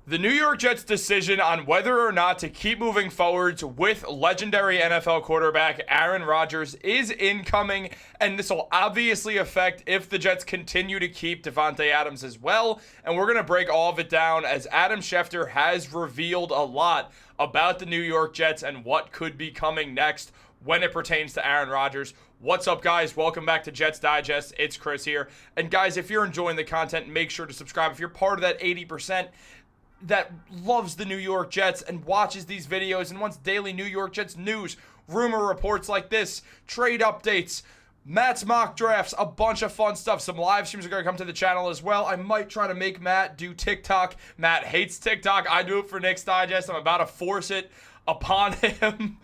The New York Jets' decision on whether or not to keep moving forwards with legendary NFL quarterback Aaron Rodgers is incoming, and this will obviously affect if the Jets continue to keep Davante Adams as well. And we're going to break all of it down as Adam Schefter has revealed a lot about the New York Jets and what could be coming next when it pertains to Aaron Rodgers. What's up, guys? Welcome back to Jets Digest. It's Chris here. And guys, if you're enjoying the content, make sure to subscribe. If you're part of that 80% that loves the New York Jets and watches these videos and wants daily New York Jets news, rumor reports like this, trade updates, Matt's mock drafts, a bunch of fun stuff. Some live streams are going to come to the channel as well. I might try to make Matt do TikTok. Matt hates TikTok. I do it for Nick's Digest. I'm about to force it upon him.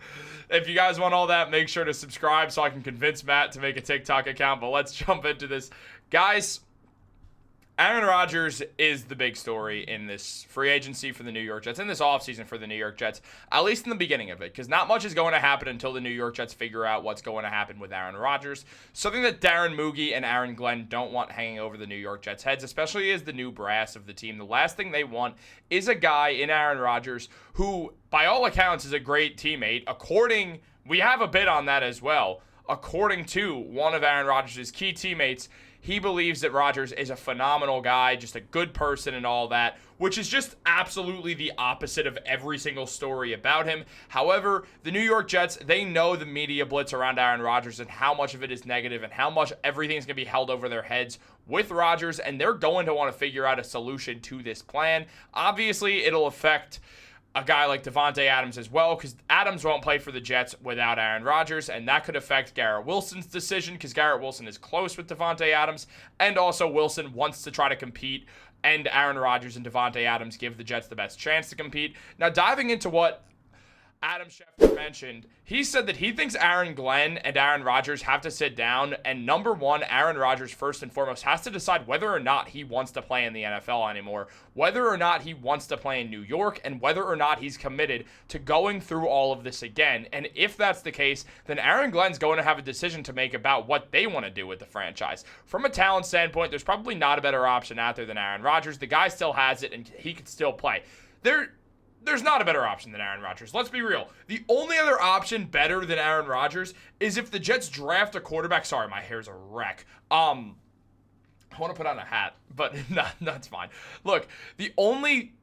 If you guys want all that, make sure to subscribe so I can convince Matt to make a TikTok account. But let's jump into this. Guys, Aaron Rodgers is the big story in this free agency for the New York Jets, in this offseason for the New York Jets, at least in the beginning of it, because not much is going to happen until the New York Jets figure out what's going to happen with Aaron Rodgers. Something that Darren, Mougey, and Aaron Glenn don't want hanging over the New York Jets' heads, especially as the new brass of the team. The last thing they want is a guy in Aaron Rodgers who, by all accounts, is a great teammate. We have a bit on that as well. According to one of Aaron Rodgers' key teammates, he believes that Rodgers is a phenomenal guy, just a good person and all that, which is just absolutely the opposite of every single story about him. However, the New York Jets, they know the media blitz around Aaron Rodgers and how much of it is negative and how much everything's going to be held over their heads with Rodgers, and they're going to want to figure out a solution to this plan. Obviously, it'll affect a guy like Davante Adams as well, because Adams won't play for the Jets without Aaron Rodgers, and that could affect Garrett Wilson's decision, because Garrett Wilson is close with Davante Adams, and also Wilson wants to try to compete, and Aaron Rodgers and Davante Adams give the Jets the best chance to compete. Now, diving into what Adam Schefter mentioned, he said that he thinks Aaron Glenn and Aaron Rodgers have to sit down, and number one, Aaron Rodgers first and foremost has to decide whether or not he wants to play in the NFL anymore, whether or not he wants to play in New York, and whether or not he's committed to going through all of this again. And if that's the case, then Aaron Glenn's going to have a decision to make about what they want to do with the franchise. From a talent standpoint, there's probably not a better option out there than Aaron Rodgers. The guy still has it, and he can still play. There's not a better option than Aaron Rodgers. Let's be real. The only other option better than Aaron Rodgers is if the Jets draft a quarterback. Sorry, my hair's a wreck. I want to put on a hat, but no, that's fine. Look, the only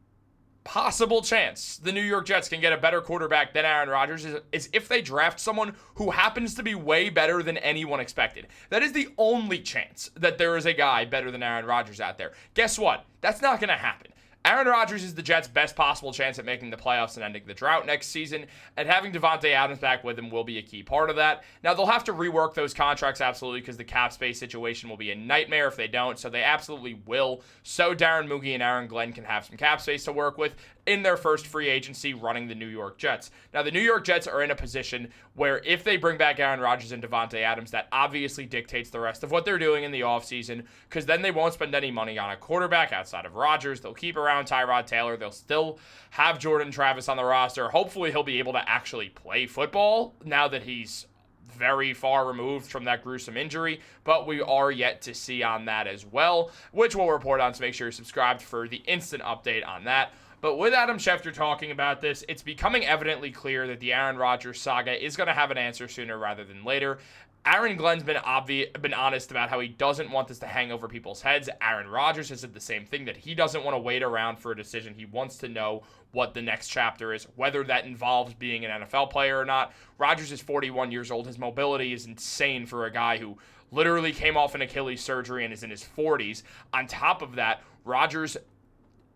possible chance the New York Jets can get a better quarterback than Aaron Rodgers is if they draft someone who happens to be way better than anyone expected. That is the only chance that there is a guy better than Aaron Rodgers out there. Guess what? That's not going to happen. Aaron Rodgers is the Jets' best possible chance at making the playoffs and ending the drought next season, and having Davante Adams back with him will be a key part of that. Now, they'll have to rework those contracts, absolutely, because the cap space situation will be a nightmare if they don't, so they absolutely will, so Darren, Mougey, and Aaron Glenn can have some cap space to work with in their first free agency running the New York Jets. Now, the New York Jets are in a position where if they bring back Aaron Rodgers and Davante Adams, that obviously dictates the rest of what they're doing in the offseason, because then they won't spend any money on a quarterback outside of Rodgers. They'll keep around Tyrod Taylor. They'll still have Jordan Travis on the roster. Hopefully, he'll be able to actually play football now that he's very far removed from that gruesome injury, but we are yet to see on that as well, which we'll report on, so make sure you're subscribed for the instant update on that. But with Adam Schefter talking about this, it's becoming evidently clear that the Aaron Rodgers saga is going to have an answer sooner rather than later. Aaron Glenn's been honest about how he doesn't want this to hang over people's heads. Aaron Rodgers has said the same thing, that he doesn't want to wait around for a decision. He wants to know what the next chapter is, whether that involves being an NFL player or not. Rodgers is 41 years old. His mobility is insane for a guy who literally came off an Achilles surgery and is in his 40s. On top of that, Rodgers,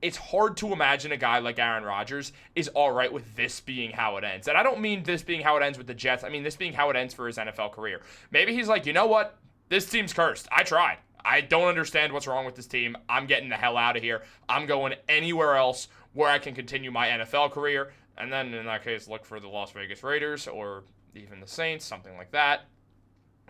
it's hard to imagine a guy like Aaron Rodgers is all right with this being how it ends. And I don't mean this being how it ends with the Jets. I mean this being how it ends for his NFL career. Maybe he's like, you know what? This team's cursed. I tried. I don't understand what's wrong with this team. I'm getting the hell out of here. I'm going anywhere else where I can continue my NFL career. And then in that case, look for the Las Vegas Raiders or even the Saints, something like that.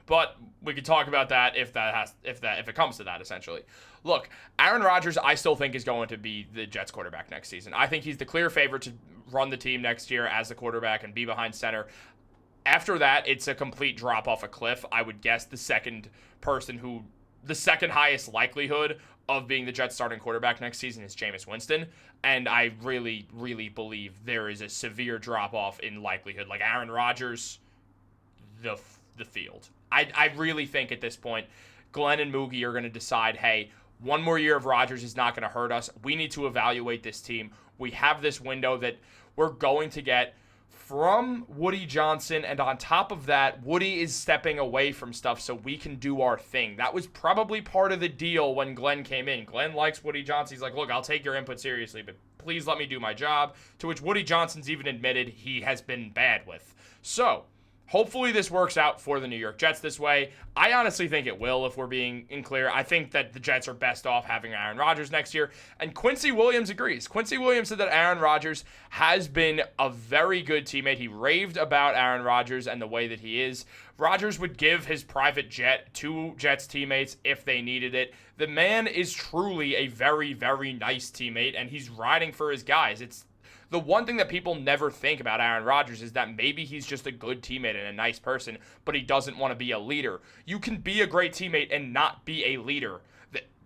But we could talk about that if it comes to that, essentially. Look, Aaron Rodgers, I still think, is going to be the Jets quarterback next season. I think he's the clear favorite to run the team next year as the quarterback and be behind center. After that, it's a complete drop off a cliff. I would guess the second highest likelihood of being the Jets starting quarterback next season is Jameis Winston. And I really, really believe there is a severe drop-off in likelihood. Like Aaron Rodgers, the field. I really think at this point, Glenn and Mougey are going to decide, hey, one more year of Rodgers is not going to hurt us. We need to evaluate this team. We have this window that we're going to get from Woody Johnson, and on top of that, Woody is stepping away from stuff so we can do our thing. That was probably part of the deal when Glenn came in. Glenn likes Woody Johnson. He's like, look, I'll take your input seriously, but please let me do my job, to which Woody Johnson's even admitted he has been bad with. So, hopefully this works out for the New York Jets this way. I honestly think it will, if we're being clear. I think that the Jets are best off having Aaron Rodgers next year. And Quincy Williams agrees. Quincy Williams said that Aaron Rodgers has been a very good teammate. He raved about Aaron Rodgers and the way that he is. Rodgers would give his private jet to Jets teammates if they needed it. The man is truly a very, very nice teammate, and he's riding for his guys. It's the one thing that people never think about Aaron Rodgers is that maybe he's just a good teammate and a nice person, but he doesn't want to be a leader. You can be a great teammate and not be a leader.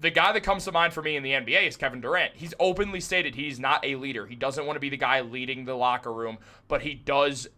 The guy that comes to mind for me in the NBA is Kevin Durant. He's openly stated he's not a leader. He doesn't want to be the guy leading the locker room, but he does,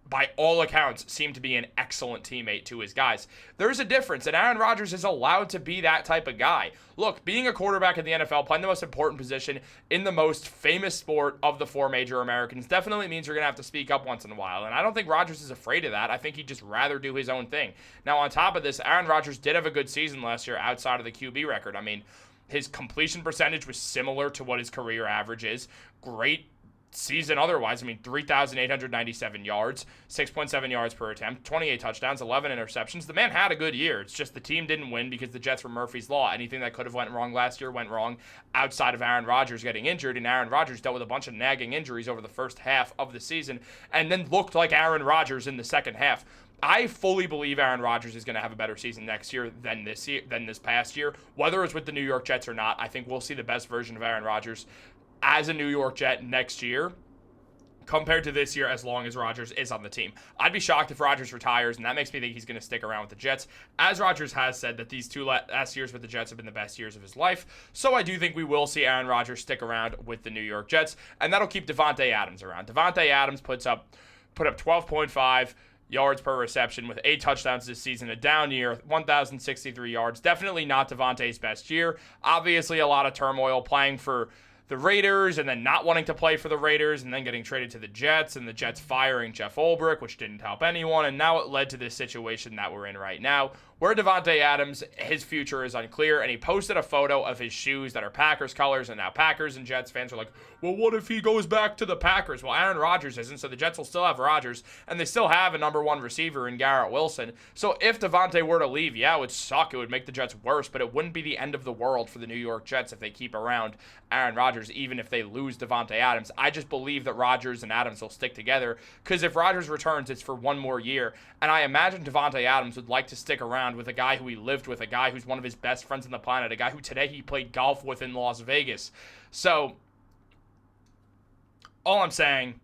by all accounts, seem to be an excellent teammate to his guys. There's a difference, and Aaron Rodgers is allowed to be that type of guy. Look, being a quarterback in the NFL, playing the most important position in the most famous sport of the four major Americans, definitely means you're going to have to speak up once in a while, and I don't think Rodgers is afraid of that. I think he'd just rather do his own thing. Now, on top of this, Aaron Rodgers did have a good season last year outside of the QB record. I mean, his completion percentage was similar to what his career average is. Great season otherwise. I mean, 3,897 yards, 6.7 yards per attempt, 28 touchdowns, 11 interceptions. The man had a good year. It's just the team didn't win because the Jets were Murphy's Law. Anything that could have went wrong last year went wrong outside of Aaron Rodgers getting injured, and Aaron Rodgers dealt with a bunch of nagging injuries over the first half of the season and then looked like Aaron Rodgers in the second half. I fully believe Aaron Rodgers is going to have a better season next year than this past year. Whether it's with the New York Jets or not, I think we'll see the best version of Aaron Rodgers as a New York Jet next year compared to this year, as long as Rodgers is on the team. I'd be shocked if Rodgers retires, and that makes me think he's going to stick around with the Jets, as Rodgers has said that these two last years with the Jets have been the best years of his life. So I do think we will see Aaron Rodgers stick around with the New York Jets, and that'll keep Davante Adams around. Davante Adams put up 12.5 yards per reception with 8 touchdowns this season, a down year, 1,063 yards. Definitely not Davante's best year. Obviously, a lot of turmoil playing for the Raiders and then not wanting to play for the Raiders and then getting traded to the Jets and the Jets firing Jeff Ulbrich, which didn't help anyone. And now it led to this situation that we're in right now, where Davante Adams, his future is unclear, and he posted a photo of his shoes that are Packers colors, and now Packers and Jets fans are like, well, what if he goes back to the Packers? Well, Aaron Rodgers isn't, so the Jets will still have Rodgers, and they still have a number one receiver in Garrett Wilson. So if Davante were to leave, yeah, it would suck. It would make the Jets worse, but it wouldn't be the end of the world for the New York Jets if they keep around Aaron Rodgers, even if they lose Davante Adams. I just believe that Rodgers and Adams will stick together, because if Rodgers returns, it's for one more year, and I imagine Davante Adams would like to stick around with a guy who he lived with, a guy who's one of his best friends on the planet, a guy who today he played golf with in Las Vegas. So all I'm saying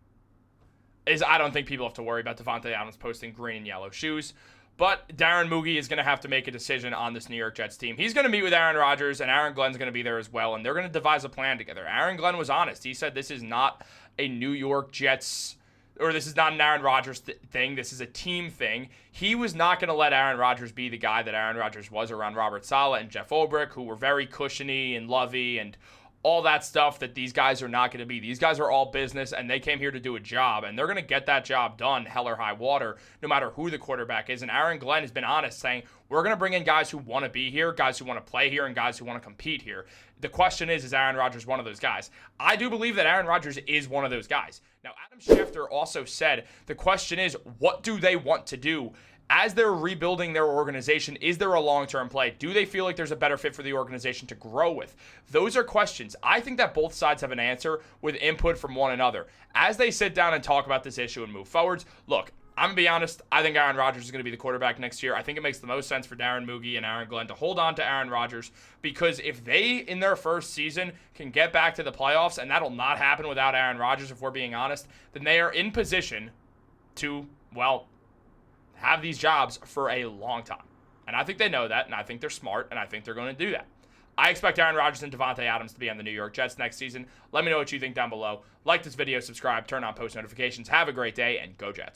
is I don't think people have to worry about Davante Adams posting green and yellow shoes. But Darren Mougey is going to have to make a decision on this New York Jets team. He's going to meet with Aaron Rodgers, and Aaron Glenn's going to be there as well, and they're going to devise a plan together. Aaron Glenn was honest. He said this is not a New York Jets, or this is not an Aaron Rodgers thing. This is a team thing. He was not going to let Aaron Rodgers be the guy that Aaron Rodgers was around Robert Saleh and Jeff Ulbrich, who were very cushiony and lovey and all that stuff that these guys are not going to be. These guys are all business, and they came here to do a job, and they're going to get that job done, hell or high water, no matter who the quarterback is. And Aaron Glenn has been honest, saying, we're going to bring in guys who want to be here, guys who want to play here, and guys who want to compete here. The question is Aaron Rodgers one of those guys? I do believe that Aaron Rodgers is one of those guys. Now, Adam Schefter also said, the question is, what do they want to do? As they're rebuilding their organization, is there a long-term play? Do they feel like there's a better fit for the organization to grow with? Those are questions. I think that both sides have an answer with input from one another. As they sit down and talk about this issue and move forwards, look, I'm going to be honest, I think Aaron Rodgers is going to be the quarterback next year. I think it makes the most sense for Darren Mougey and Aaron Glenn to hold on to Aaron Rodgers, because if they, in their first season, can get back to the playoffs, and that'll not happen without Aaron Rodgers, if we're being honest, then they are in position to, well, have these jobs for a long time. And I think they know that, and I think they're smart, and I think they're going to do that. I expect Aaron Rodgers and Devontae Adams to be on the New York Jets next season. Let me know what you think down below. Like this video, subscribe, turn on post notifications. Have a great day, and go Jets.